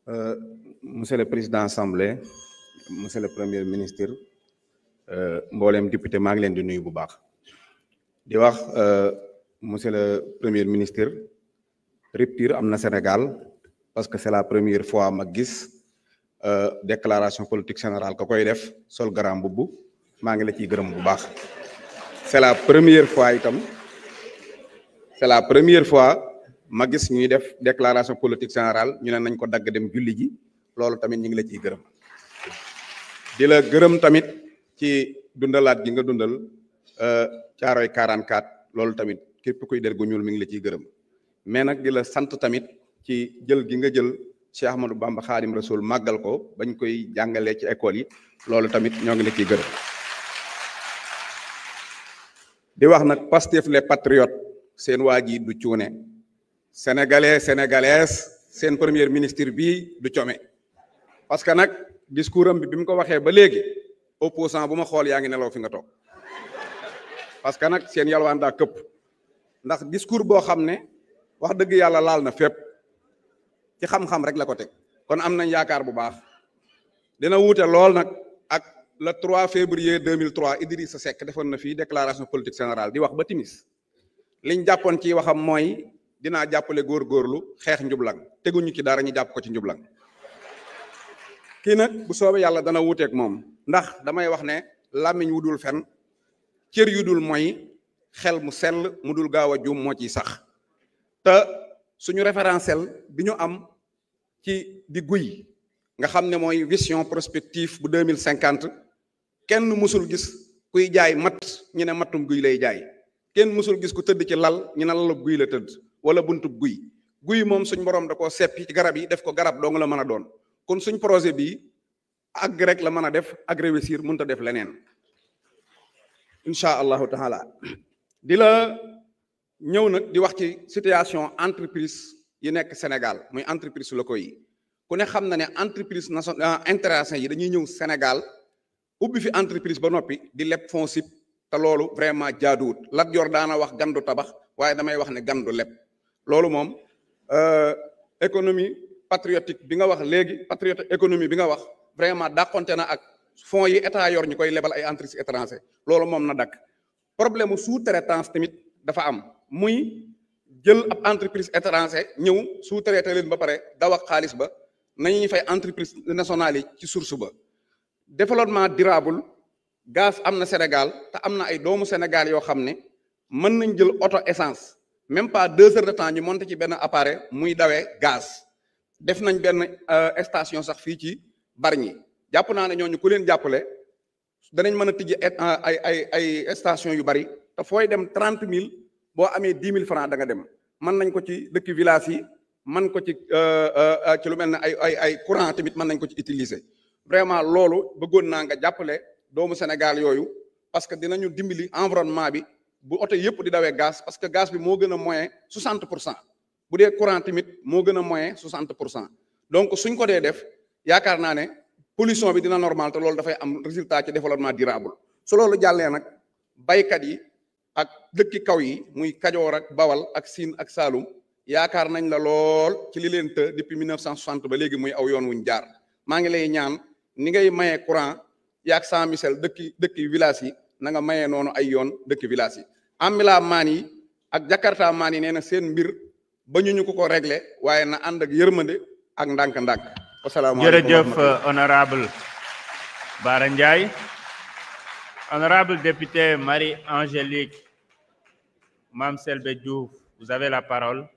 Euh, Monsieur le président assemblée, monsieur le premier ministre, mboolem député maa ngi leen di nuyu bu baax di wax monsieur le premier ministre rupture am na Sénégal parce que c'est la première fois ma gis déclaration politique générale ka koy def sol garam mbubb maa ngi la ciy gërëm bu baax. C'est la première fois itam ma gis ñuy def déclaration politique générale ñu ne nañ ko dagg dem julli ji loolu tamit ñu ngi la ciy gërëm di la gërëm tamit ci dundalaat gi nga dundal Caaroy 44 loolu tamit képp kuy der gu ñuul mi ngi la ciy gërëm mais nag di la sant tamit ci jël gi nga jël Cheikh Ahmadou Bamba Khadim Rasoul màggal ko bañ koy jàngalee ci école yi loolu tamit ñoo ngi la ciy gërëm di wax nag Pastef les patriotes seen waa ji du cuune sénégalais sénégalaise seen premier ministre bii du come parce que nag discours am bi mu ko waxee ba léegi opposant bu ma xool yaa ngi nelaw fi nga toog parce que nag seen yalwaan daa këpp ndax discours boo xam ne wax dëgg yàlla laal na fépp ci xam-xam rek la ko teg kon am nañ yaakaar bu baax dina wuute lool nag ak le 3 février 2003 Idrissa Seck defoon na fii déclaration politique générale di wax ba timis liñ jàppoon ci waxam mooy dinaa jàppale góorgóorlu xeex njublang teguñu ci dara ñu jàpp ko ci njublang kii nag bu soobee yàlla dana wuuteeg moom ndax damay wax ne làmmiñ wu dul fen cër yu dul mooy xel mu sell mu dul gaaw a juum moo ciy sax te suñu référentiel bi ñu am ci di guy nga xam ne mooy vision prospective bu 2050 kenn mësul gis kuy jaay matt ñu ne mattum guy lay jaay kenn mësul gis ku tëdd ci lal ñu ne lalub guy la tëdd wala buntub guy moom suñ borom da koo seppi ci garab yi def ko garab dong la mën a doon kon suñ projet bi ak rek la mën a def ak réussir mënut a def leneen incha allahu taala di la ñëw nag di wax ci situation entreprise yi nekk Sénégal muy entreprise locaux yi ku ne xam na ne entreprise nationale internationale yi dañuy ñëw Sénégal ubbi fi entreprise ba noppi di leb FONSIP te loolu vraiment jaaduwut Lat Joor daana wax gandu tabax waaye damay wax ne gandu leb loolu moom économie patriotique bi nga wax léegi patriote économie bi nga wax vraiment dàqonte na ak fonds yi état yor ñu koy lebal ay entreprises étrangers loolu moom na dakk problème mu sous-traitance tamit dafa am muy jël ab entreprise étranger ñëw sous-traité leen ba pare daw ak xaalis ba nañuy fay entreprise nationale yi ci source ba développement durable gaz am na Sénégal te am na ay doomu Sénégal yoo xam ne mën nañ jël auto essence même pas 2 heures de temps ñu monté ci benn appareil muy dawee gaz def nañ benn station sax fii ci Bargny jàpp naa ne ñooñu ku leen jàppale danañ mën a tijji ay station yu bari te fooy dem 30 000 boo amee 10 000 francs da nga dem mën nañ ko ci dëkk village yi mën ko ci lu mel ne ay courant tamit mën nañ ko ci utiliser vraiment loolu bëggoon naa nga jàppale doomu Sénégal yooyu parce que dinañu dimbali environnement bi bu oto yëpp di dawee gaz parce que gaz bi moo gën a moyen 60% bu dee courant tamit moo gën a moyen 60% donc suñ ko dee def yaakaar naa ne pollution bi dina normal te loolu dafay am résultat ci développement durable su loolu jàllee nag baykat yi ak dëkki kaw yi muy Kajoor ak Bawal ak Siin ak Saalum yaakaar nañ la lool ci li leen të depuis 1960 ba léegi muy aw yoon wuñ jaar maa ngi lay ñaan ni ngay mayee courant yaag Saint Michel dëkki village yi na nga mayee noonu ay yoon dëkki village yi ambila maan yi ak Jakarta maan yi nee na seen mbir ba ñu ko réglé waaye na ànd ak yërmande ak ndànk-ndànk. asalaamaaleykum jërëjëf honorable Bara Ndiaye. Honorable député Marie-Angélique Mame Selbé Diouf, vous avez la parole.